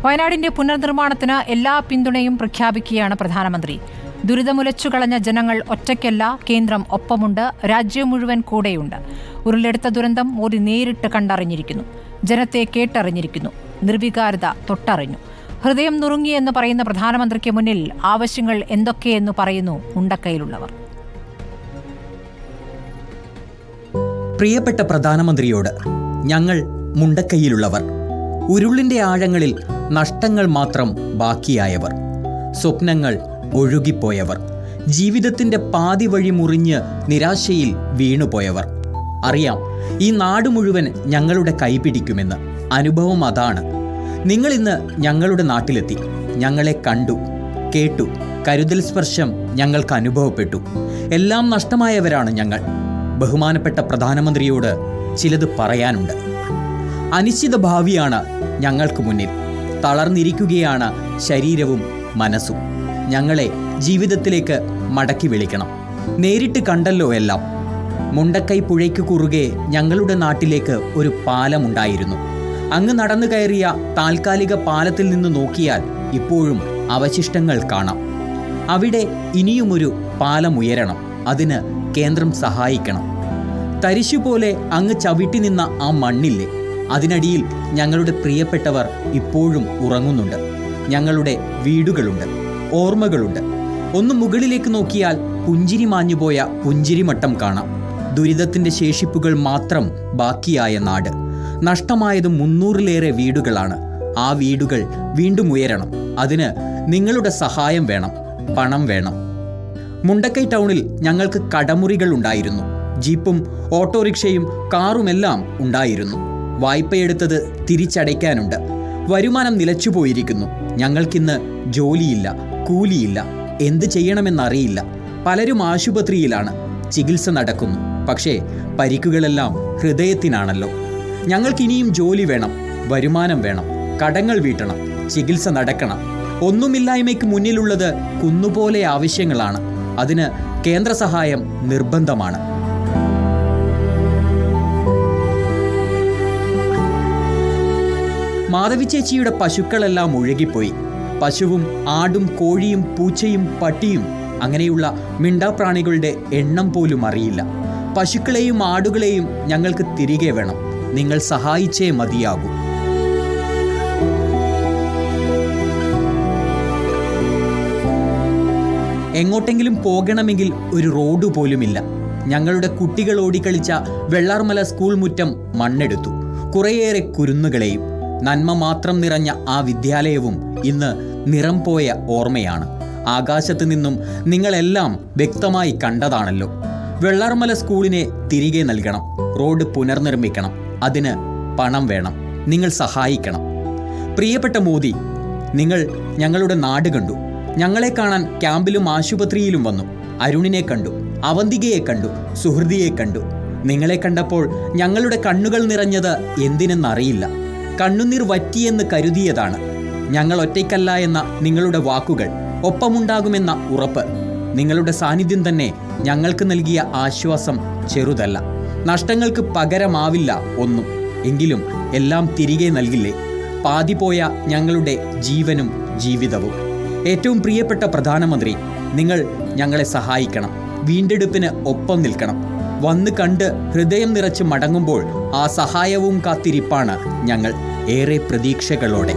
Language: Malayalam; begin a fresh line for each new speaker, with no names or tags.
വയനാടിന്റെ പുനർനിർമ്മാണത്തിന് എല്ലാ പിന്തുണയും പ്രഖ്യാപിക്കുകയാണ് പ്രധാനമന്ത്രി. ദുരിതമുലച്ചുകളഞ്ഞ ജനങ്ങൾ ഒറ്റയ്ക്കല്ല, കേന്ദ്രം ഒപ്പമുണ്ട്, രാജ്യം മുഴുവൻ കൂടെയുണ്ട്. ഉരുളെടുത്ത ദുരന്തം മോദി നേരിട്ട് കണ്ടറിഞ്ഞിരിക്കുന്നു, ജനത്തെ കേട്ടറിഞ്ഞിരിക്കുന്നു, നിർവികാരത തൊട്ടറിഞ്ഞു. ഹൃദയം നുറുങ്ങിയെന്ന് പറയുന്ന പ്രധാനമന്ത്രിക്ക് മുന്നിൽ ആവശ്യങ്ങൾ എന്തൊക്കെയെന്ന് പറയുന്നു മുണ്ടക്കൈയിലുള്ളവർ.
പ്രിയപ്പെട്ട പ്രധാനമന്ത്രിയോട് ഞങ്ങൾ മുണ്ടക്കൈയിലുള്ളവർ, ഉരുളിന്റെ ആഴങ്ങളിൽ നഷ്ടങ്ങൾ മാത്രം ബാക്കിയായവർ, സ്വപ്നങ്ങൾ ഒഴുകിപ്പോയവർ, ജീവിതത്തിന്റെ പാതി വഴി മുറിഞ്ഞ് നിരാശയിൽ വീണുപോയവർ. അറിയാം, ഈ നാട് മുഴുവൻ ഞങ്ങളുടെ കൈപിടിക്കുമെന്ന്. അനുഭവം അതാണ്. നിങ്ങളിന്ന് ഞങ്ങളുടെ നാട്ടിലെത്തി, ഞങ്ങളെ കണ്ടു, കേട്ടു, കരുതൽ സ്പർശം ഞങ്ങൾക്ക് അനുഭവപ്പെട്ടു. എല്ലാം നഷ്ടമായവരാണ് ഞങ്ങൾ. ബഹുമാനപ്പെട്ട പ്രധാനമന്ത്രിയോട് ചിലത് പറയാനുണ്ട്. അനിശ്ചിത ഭാവിയാണ് ഞങ്ങൾക്ക് മുന്നിൽ. തളർന്നിരിക്കുകയാണ് ശരീരവും മനസ്സും. ഞങ്ങളെ ജീവിതത്തിലേക്ക് മടക്കി വിളിക്കണം. നേരിട്ട് കണ്ടല്ലോ എല്ലാം. മുണ്ടക്കൈ പുഴയ്ക്ക് കുറുകെ ഞങ്ങളുടെ നാട്ടിലേക്ക് ഒരു പാലമുണ്ടായിരുന്നു. അങ്ങ് നടന്നു കയറിയ താൽക്കാലിക പാലത്തിൽ നിന്ന് നോക്കിയാൽ ഇപ്പോഴും അവശിഷ്ടങ്ങൾ കാണാം. അവിടെ ഇനിയുമൊരു പാലം ഉയരണം. അതിന് കേന്ദ്രം സഹായിക്കണം. തരിശുപോലെ അങ്ങ് ചവിട്ടി നിന്ന ആ മണ്ണില്ലേ, അതിനടിയിൽ ഞങ്ങളുടെ പ്രിയപ്പെട്ടവർ ഇപ്പോഴും ഉറങ്ങുന്നുണ്ട്. ഞങ്ങളുടെ വീടുകളുണ്ട്, ഓർമ്മകളുണ്ട്. ഒന്ന് മുകളിലേക്ക് നോക്കിയാൽ പുഞ്ചിരി മാഞ്ഞുപോയ പുഞ്ചിരിമട്ടം കാണാം. ദുരിതത്തിൻ്റെ ശേഷിപ്പുകൾ മാത്രം ബാക്കിയായ നാട്. നഷ്ടമായത് 300-ലേറെ വീടുകളാണ്. ആ വീടുകൾ വീണ്ടും ഉയരണം. അതിന് നിങ്ങളുടെ സഹായം വേണം, പണം വേണം. മുണ്ടക്കൈ ടൗണിൽ ഞങ്ങൾക്ക് കടമുറികൾ ഉണ്ടായിരുന്നു. ജീപ്പും ഓട്ടോറിക്ഷയും കാറുമെല്ലാം ഉണ്ടായിരുന്നു. വായ്പയെടുത്തത് തിരിച്ചടയ്ക്കാനുണ്ട്. വരുമാനം നിലച്ചുപോയിരിക്കുന്നു. ഞങ്ങൾക്കിന്ന് ജോലിയില്ല, കൂലിയില്ല, എന്ത് ചെയ്യണമെന്നറിയില്ല. പലരും ആശുപത്രിയിലാണ്, ചികിത്സ നടക്കുന്നു. പക്ഷേ പരിക്കുകളെല്ലാം ഹൃദയത്തിനാണല്ലോ. ഞങ്ങൾക്കിനിയും ജോലി വേണം, വരുമാനം വേണം, കടങ്ങൾ വീട്ടണം, ചികിത്സ നടക്കണം. ഒന്നുമില്ലായ്മയ്ക്ക് മുന്നിലുള്ളത് കുന്നുപോലെ ആവശ്യങ്ങളാണ്. അതിന് കേന്ദ്ര സഹായം നിർബന്ധമാണ്. മാധവി ചേച്ചിയുടെ പശുക്കളെല്ലാം ഒഴുകിപ്പോയി. പശുവും ആടും കോഴിയും പൂച്ചയും പട്ടിയും അങ്ങനെയുള്ള മിണ്ടാപ്രാണികളുടെ എണ്ണം പോലും അറിയില്ല. പശുക്കളെയും ആടുകളെയും ഞങ്ങൾക്ക് തിരികെ വേണം. നിങ്ങൾ സഹായിച്ചേ മതിയാകൂ. എങ്ങോട്ടെങ്കിലും പോകണമെങ്കിൽ ഒരു റോഡ് പോലുമില്ല. ഞങ്ങളുടെ കുട്ടികൾ ഓടിക്കളിച്ച വെള്ളാർമല സ്കൂൾ മുറ്റം മണ്ണെടുത്തു. കുറേയേറെ കുരുന്നുകളെയും. നന്മ മാത്രം നിറഞ്ഞ ആ വിദ്യാലയവും ഇന്ന് നിറം പോയ ഓർമ്മയാണ്. ആകാശത്ത് നിന്നും നിങ്ങളെല്ലാം വ്യക്തമായി കണ്ടതാണല്ലോ. വെള്ളാർമല സ്കൂളിനെ തിരികെ നൽകണം. റോഡ് പുനർനിർമ്മിക്കണം. അതിന് പണം വേണം. നിങ്ങൾ സഹായിക്കണം. പ്രിയപ്പെട്ട മോദി, നിങ്ങൾ ഞങ്ങളുടെ നാട് കണ്ടു. ഞങ്ങളെ കാണാൻ ക്യാമ്പിലും ആശുപത്രിയിലും വന്നു. അരുണിനെ കണ്ടു, അവന്തികയെ കണ്ടു, സുഹൃതിയെ കണ്ടു. നിങ്ങളെ കണ്ടപ്പോൾ ഞങ്ങളുടെ കണ്ണുകൾ നിറഞ്ഞത് എന്തിനെന്നറിയില്ല. കണ്ണുനീർ വറ്റിയെന്ന് കരുതിയതാണ്. ഞങ്ങൾ ഒറ്റയ്ക്കല്ല എന്ന നിങ്ങളുടെ വാക്കുകൾ, ഒപ്പമുണ്ടാകുമെന്ന ഉറപ്പ്, നിങ്ങളുടെ സാന്നിധ്യം തന്നെ ഞങ്ങൾക്ക് നൽകിയ ആശ്വാസം ചെറുതല്ല. നഷ്ടങ്ങൾക്ക് പകരമാവില്ല ഒന്നും. എങ്കിലും എല്ലാം തിരികെ നൽകില്ലേ? പാതി പോയ ഞങ്ങളുടെ ജീവനും ജീവിതവും. ഏറ്റവും പ്രിയപ്പെട്ട പ്രധാനമന്ത്രി, നിങ്ങൾ ഞങ്ങളെ സഹായിക്കണം. വീണ്ടെടുപ്പിന് ഒപ്പം നിൽക്കണം. വന്ന് കണ്ട് ഹൃദയം നിറച്ച് മടങ്ങുമ്പോൾ ആ സഹായവും കാത്തിരിപ്പാണ് ഞങ്ങൾ, ഏറെ പ്രതീക്ഷകളോടെ.